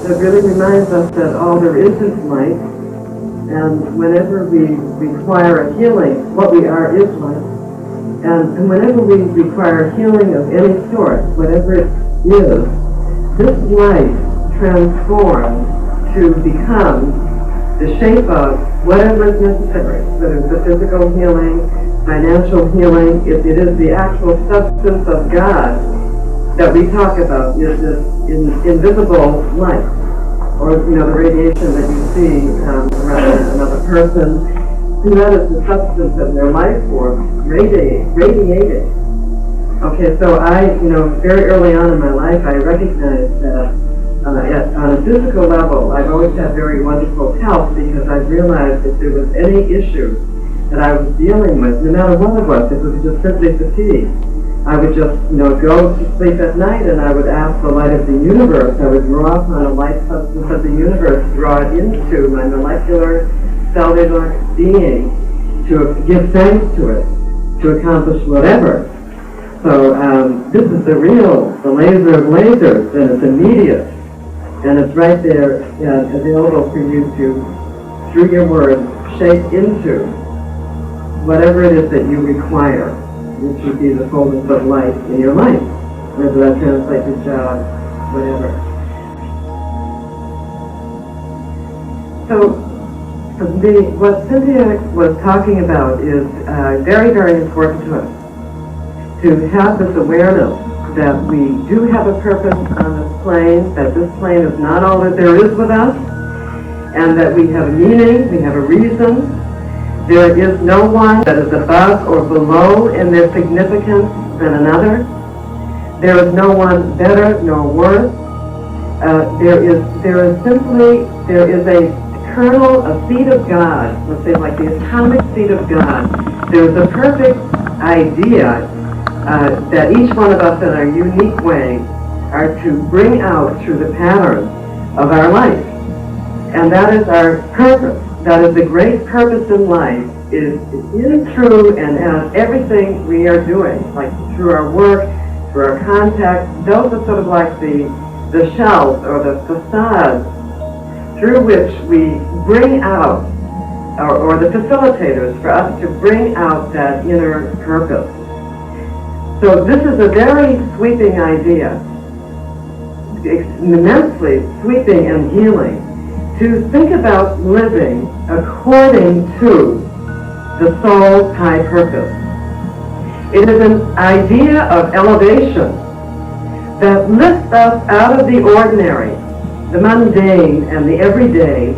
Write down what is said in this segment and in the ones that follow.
that really reminds us that all there is light, and whenever we require a healing, what we are is light. And whenever we require healing of any sort, whatever it is, this light transforms to become the shape of whatever is necessary, whether it's a physical healing, financial healing. It is the actual substance of God that we talk about, is this invisible light, or the radiation that you see around another person. And that is the substance of their life force radiating. Okay, so I, very early on in my life, I recognized that on a physical level, I've always had very wonderful health, because I've realized if there was any issue that I was dealing with, no matter what it was, if it was just simply fatigue, I would just, go to sleep at night, and I would ask the light of the universe. I would draw upon a light substance of the universe, draw it into my molecular, cellular being, to give thanks to it, to accomplish whatever. So this is the laser of lasers, and it's immediate, and it's right there and available for you to, through your word, shape into whatever it is that you require, which would be the fullness of light in your life, whether that translates to job, whatever. So what Cynthia was talking about is very, very important to us, to have this awareness that we do have a purpose on this plane, that this plane is not all that there is with us, and that we have a meaning, we have a reason. There is no one that is above or below in their significance than another. There is no one better nor worse. There is a kernel, a seed of God, let's say like the atomic seed of God. There is a perfect idea that each one of us in our unique way are to bring out through the pattern of our life. And that is our purpose. That is the great purpose in life, is in, through, and as everything we are doing, like through our work, through our contacts. Those are sort of like the shells or the facades through which we bring out, or the facilitators for us to bring out that inner purpose. So this is a very sweeping idea, immensely sweeping and healing, to think about living according to the soul's high purpose. It is an idea of elevation that lifts us out of the ordinary, the mundane and the everyday,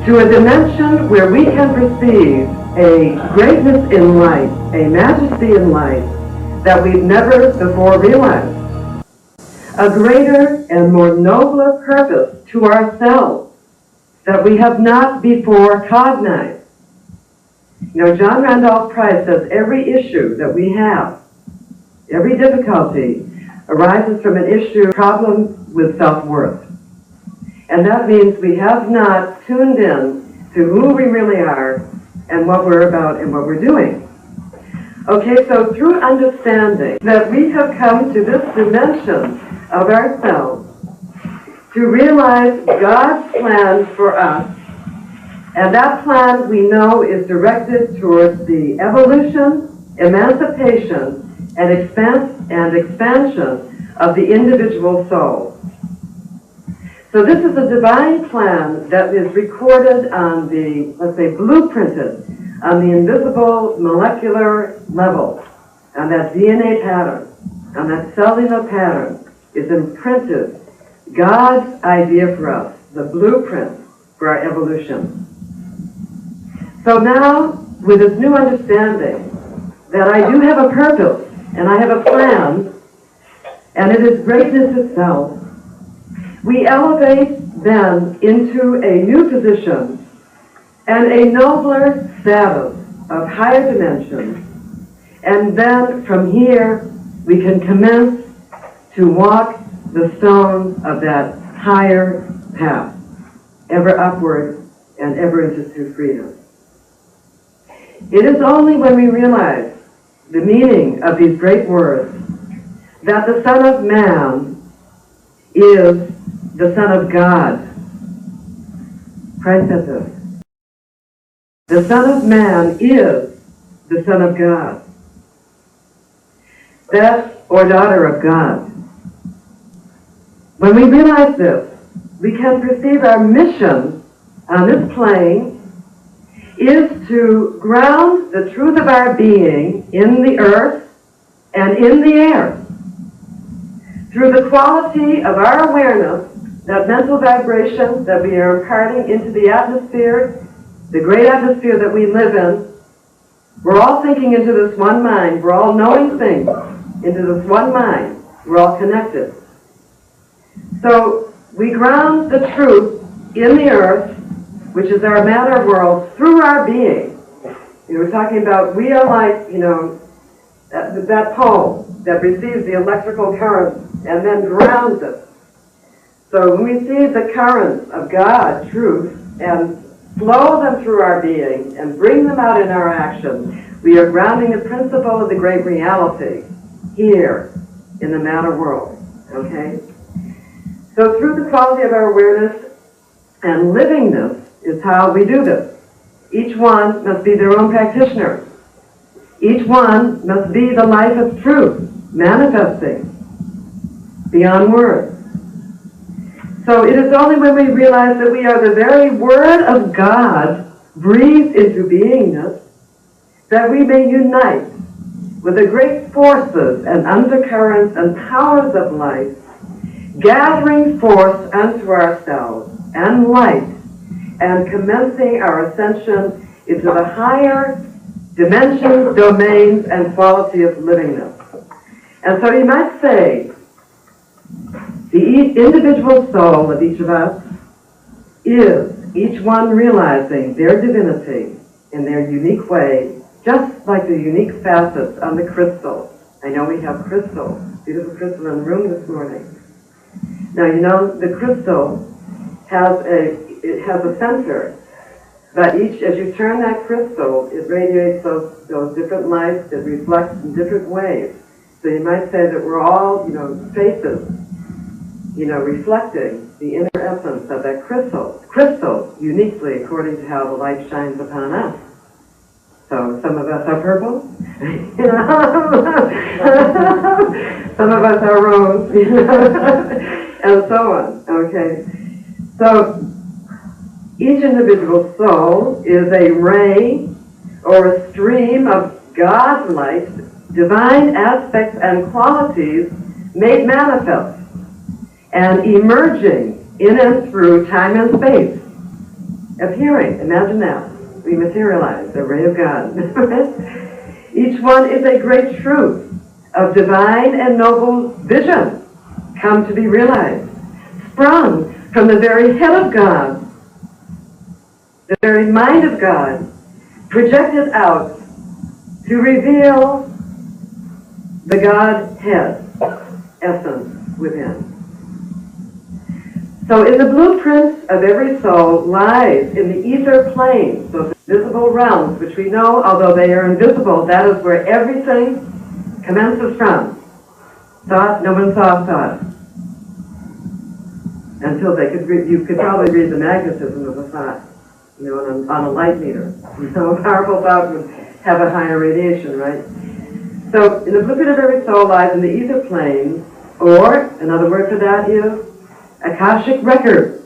to a dimension where we can perceive a greatness in light, a majesty in light that we've never before realized, a greater and more nobler purpose to ourselves that we have not before cognized. John Randolph Price says every issue that we have, every difficulty, arises from an issue, problem with self-worth. And that means we have not tuned in to who we really are and what we're about and what we're doing. Okay, so through understanding that we have come to this dimension of ourselves to realize God's plan for us, and that plan we know is directed towards the evolution, emancipation, and expansion of the individual soul. So this is a divine plan that is recorded on the, let's say, blueprinted on the invisible molecular level, on that DNA pattern, on that cellular pattern, is imprinted God's idea for us, the blueprint for our evolution. So now, with this new understanding that I do have a purpose, and I have a plan, and it is greatness itself, we elevate then into a new position and a nobler status of higher dimensions. And then from here, we can commence to walk the stone of that higher path, ever upward and ever into true freedom. It is only when we realize the meaning of these great words that the Son of Man is the Son of God. Christ said this. The Son of Man is the Son of God. That, or daughter of God. When we realize this, we can perceive our mission on this plane is to ground the truth of our being in the earth and in the air. Through the quality of our awareness, that mental vibration that we are imparting into the atmosphere, the great atmosphere that we live in, we're all thinking into this one mind, we're all knowing things into this one mind, we're all connected. So we ground the truth in the earth, which is our matter world, through our being. We're talking about, we are like, that pole that receives the electrical current and then grounds it. So when we see the currents of God, truth, and flow them through our being and bring them out in our action, we are grounding the principle of the great reality here in the matter world. Okay? So through the quality of our awareness and livingness is how we do this. Each one must be their own practitioner. Each one must be the life of truth, manifesting beyond words. So it is only when we realize that we are the very Word of God breathed into beingness that we may unite with the great forces and undercurrents and powers of life, gathering force unto ourselves and light, and commencing our ascension into the higher dimensions, domains, and quality of livingness. And so you might say, the individual soul of each of us is each one realizing their divinity in their unique way, just like the unique facets on the crystal. I know we have crystal, beautiful crystal in the room this morning. Now, the crystal has a center, but as you turn that crystal, it radiates those different lights, it reflects in different ways. So you might say that we're all, faces, reflecting the inner essence of that crystal uniquely according to how the light shines upon us. So some of us are purple, some of us are rose, and so on, okay? So each individual soul is a ray or a stream of God's light, divine aspects and qualities made manifest and emerging in and through time and space. Appearing, imagine that. We materialize the ray of God. Each one is a great truth of divine and noble vision come to be realized, sprung from the very head of God, the very mind of God, projected out to reveal the Godhead essence within. So in the blueprint of every soul lies in the ether plane, those visible realms, which we know, although they are invisible, that is where everything commences from. Thought, no one saw thought. Until you could probably read the magnetism of a thought, on a light meter. A powerful thought would have a higher radiation, right? So in the blueprint of every soul lies in the ether plane, or another word for that is Akashic record,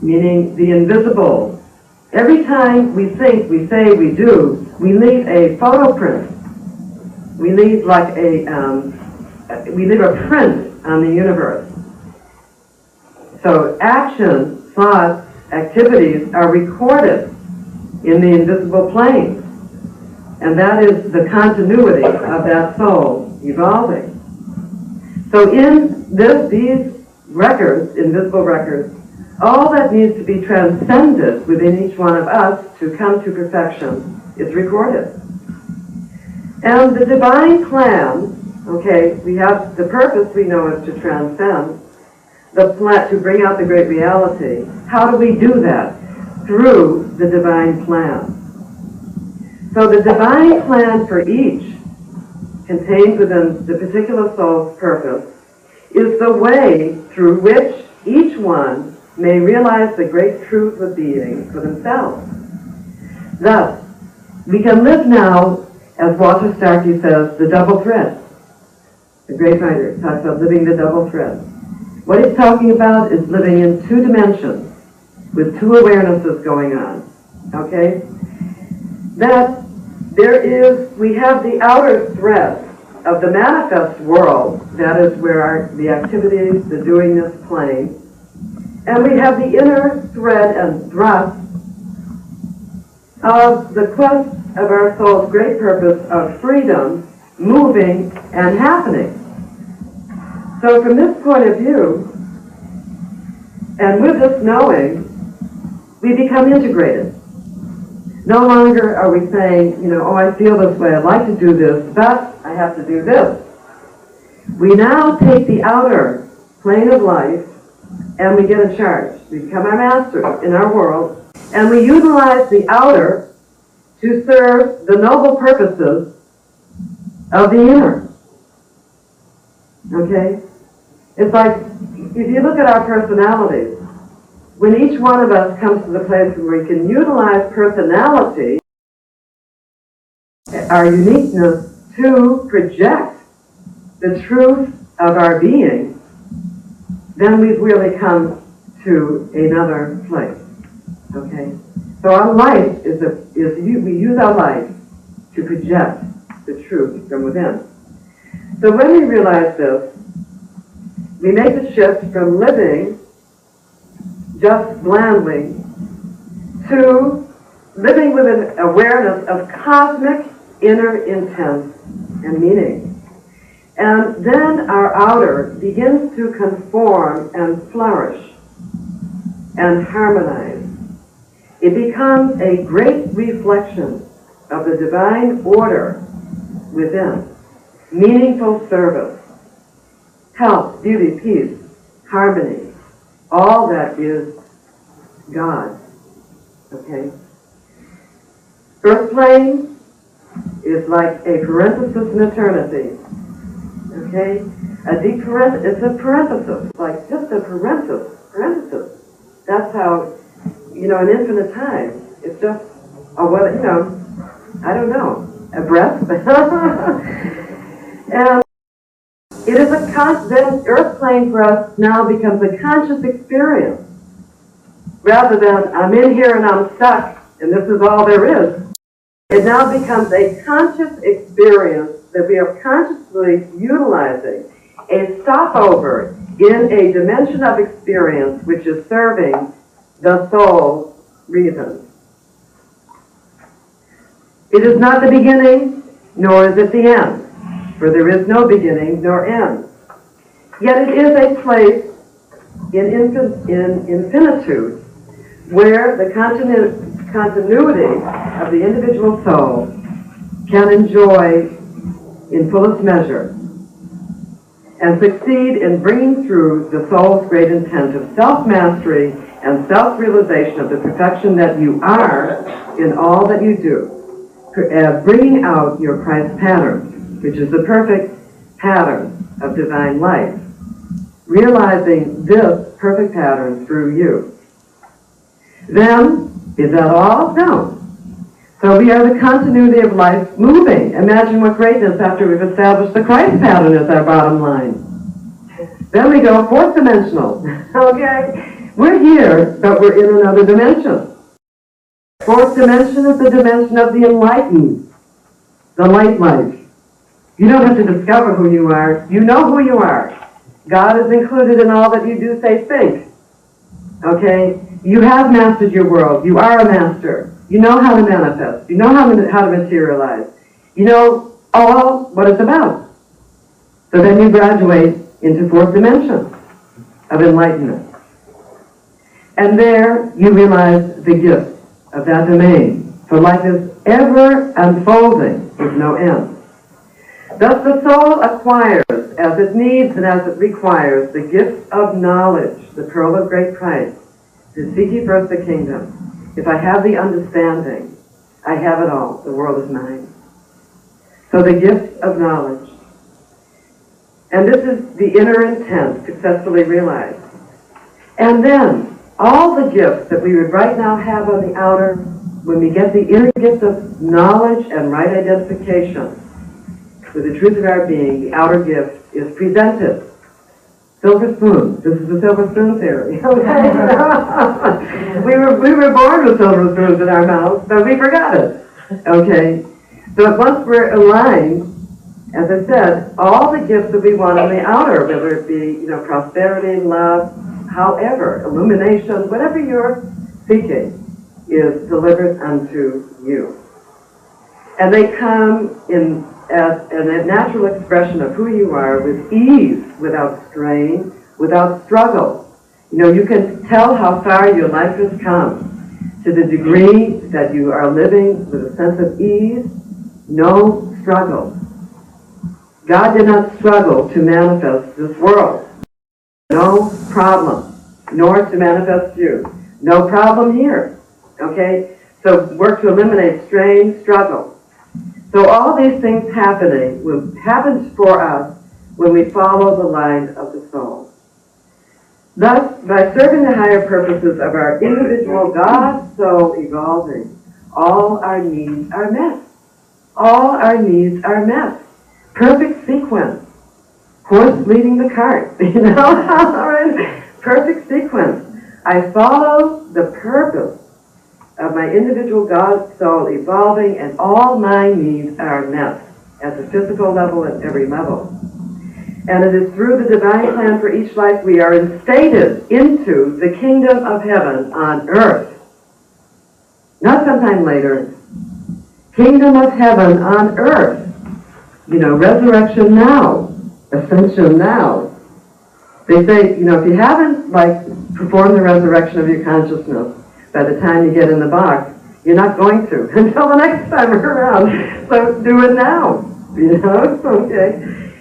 meaning the invisible. Every time we think, we say, we do, we leave a photo print. We leave a print on the universe. So actions, thoughts, activities are recorded in the invisible plane. And that is the continuity of that soul evolving. So in these records, invisible records, all that needs to be transcended within each one of us to come to perfection is recorded. And the divine plan, we have the purpose we know is to transcend, the plan to bring out the great reality. How do we do that? Through the divine plan. So the divine plan for each, contained within the particular soul's purpose, is the way through which each one may realize the great truth of being for themselves. Thus, we can live now, as Walter Starkey says, the double thread. The great writer talks about living the double thread. What he's talking about is living in two dimensions with two awarenesses going on. Okay? That we have the outer thread of the manifest world, that is where the activities, the doingness plane, and we have the inner thread and thrust of the quest of our soul's great purpose of freedom, moving and happening. So from this point of view, and with this knowing, we become integrated. No longer are we saying, oh, I feel this way, I'd like to do this, but I have to do this. We now take the outer plane of life and we get in charge. We become our masters in our world, and we utilize the outer to serve the noble purposes of the inner. Okay? It's like, if you look at our personalities, when each one of us comes to the place where we can utilize personality, our uniqueness, to project the truth of our being, then we've really come to another place. Okay? So our life we use our life to project the truth from within. So when we realize this, we make the shift from living just blandly to living with an awareness of cosmic inner intent and meaning. And then our outer begins to conform and flourish and harmonize. It becomes a great reflection of the divine order within. Meaningful service, health, beauty, peace, harmony, all that is God. Okay? Earth plane is like a parenthesis in eternity. Okay? It's a parenthesis, like just a parenthesis. That's how, in infinite time, it's just, I don't know, a breath. And it is then earth plane for us now becomes a conscious experience. Rather than, I'm in here and I'm stuck, and this is all there is. It now becomes a conscious experience that we are consciously utilizing, a stopover in a dimension of experience which is serving the soul's reason. It is not the beginning, nor is it the end, for there is no beginning nor end. Yet it is a place in infinitude where the continuity of the individual soul can enjoy in fullest measure and succeed in bringing through the soul's great intent of self-mastery and self-realization of the perfection that you are in all that you do, bringing out your Christ pattern, which is the perfect pattern of divine life, realizing this perfect pattern through you. Then, is that all? No. So we are the continuity of life moving. Imagine what greatness after we've established the Christ pattern as our bottom line. Then we go fourth dimensional. Okay? We're here, but we're in another dimension. Fourth dimension is the dimension of the enlightened, the light life. You don't have to discover who you are. You know who you are. God is included in all that you do, say, think. Okay? You have mastered your world. You are a master. You know how to manifest. You know how to materialize. You know all what it's about. So then you graduate into fourth dimension of enlightenment. And there you realize the gift of that domain. For life is ever unfolding with no end. Thus the soul acquires, as it needs and as it requires, the gift of knowledge, the pearl of great price, to seek ye first the kingdom. If I have the understanding, I have it all. The world is mine. So the gift of knowledge. And this is the inner intent successfully realized. And then, all the gifts that we would right now have on the outer, when we get the inner gift of knowledge and right identification with the truth of our being, the outer gift is presented. Silver spoon. This is the silver spoon theory. we were born with silver spoons in our mouths, but we forgot it. Okay? So once we're aligned, as I said, all the gifts that we want on the outer, whether it be, prosperity, love, however, illumination, whatever you're seeking, is delivered unto you. And they come as a natural expression of who you are, with ease, without strain, without struggle. You can tell how far your life has come to the degree that you are living with a sense of ease, no struggle. God did not struggle to manifest this world. No problem, nor to manifest you. No problem here. Okay? So work to eliminate strain, struggle. So all these things happens for us when we follow the line of the soul. Thus, by serving the higher purposes of our individual God-soul evolving, all our needs are met. All our needs are met. Perfect sequence. Horse leading the cart, Perfect sequence. I follow the purpose of my individual God-soul evolving, and all my needs are met at the physical level, at every level. And it is through the divine plan for each life we are instated into the kingdom of heaven on earth. Not sometime later. Kingdom of heaven on earth. Resurrection now. Ascension now. They say, if you haven't, performed the resurrection of your consciousness, by the time you get in the box, you're not going to until the next time around. So do it now. Okay.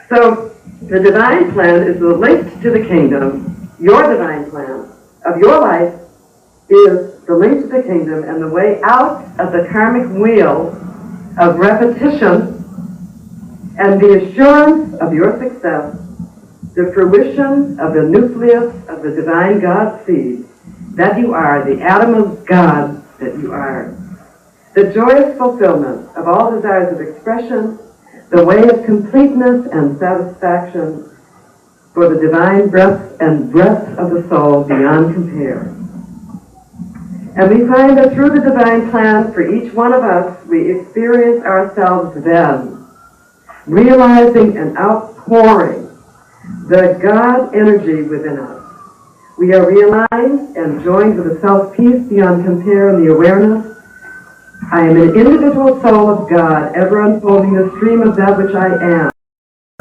So the divine plan is the link to the kingdom. Your divine plan of your life is the link to the kingdom and the way out of the karmic wheel of repetition and the assurance of your success, the fruition of the nucleus of the divine God seed, that you are, the atom of God that you are. The joyous fulfillment of all desires of expression, the way of completeness and satisfaction for the divine breath and breadth of the soul beyond compare. And we find that through the divine plan for each one of us, we experience ourselves then, realizing and outpouring the God energy within us. We are realigned and joined with a self-peace beyond compare in the awareness. I am an individual soul of God, ever unfolding the stream of that which I am.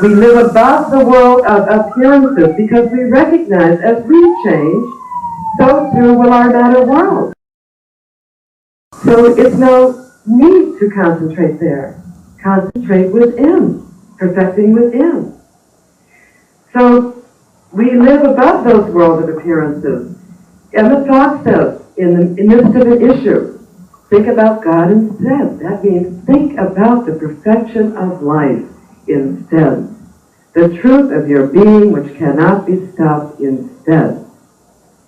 We live above the world of appearances because we recognize as we change, so too will our matter world. So it's no need to concentrate there. Concentrate within, perfecting within. So we live above those worlds of appearances. And the thought says, in the midst of an issue, think about God instead. That means think about the perfection of life instead. The truth of your being which cannot be stopped instead.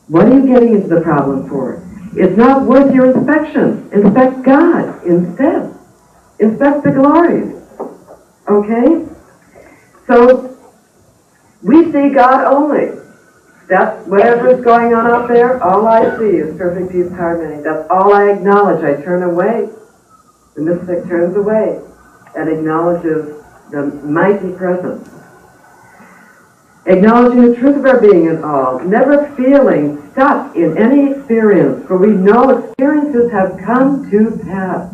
What are you getting into the problem for? It's not worth your inspection. Inspect God instead. Inspect the glories. Okay? So, we see God only. That's whatever is going on out there, all I see is perfect peace, harmony. That's all I acknowledge. I turn away. The mystic turns away and acknowledges the mighty presence. Acknowledging the truth of our being in all, never feeling stuck in any experience, for we know experiences have come to pass,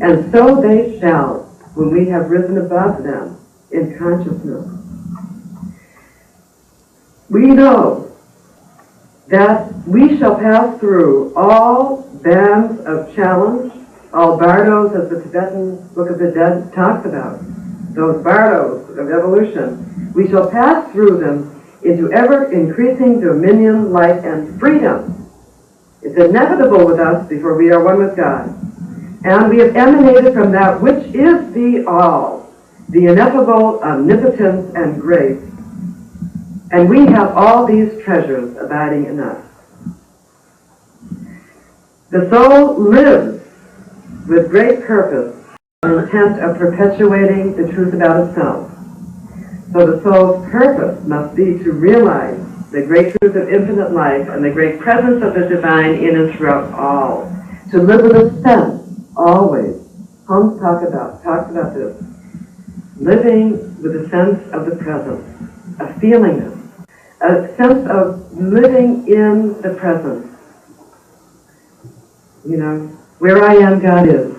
and so they shall when we have risen above them in consciousness. We know that we shall pass through all bands of challenge, all bardos, as the Tibetan Book of the Dead talks about, those bardos of evolution. We shall pass through them into ever-increasing dominion, light, and freedom. It's inevitable with us before we are one with God. And we have emanated from that which is the all, the ineffable omnipotence and grace. And we have all these treasures abiding in us. The soul lives with great purpose and intent of perpetuating the truth about itself. So the soul's purpose must be to realize the great truth of infinite life and the great presence of the divine in and throughout all. To live with a sense, always. Holmes talks about this. Living with a sense of the presence, a feeling it, a sense of living in the presence. You know, where I am, God is.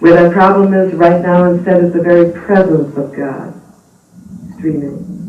Where that problem is right now, instead, is the very presence of God streaming.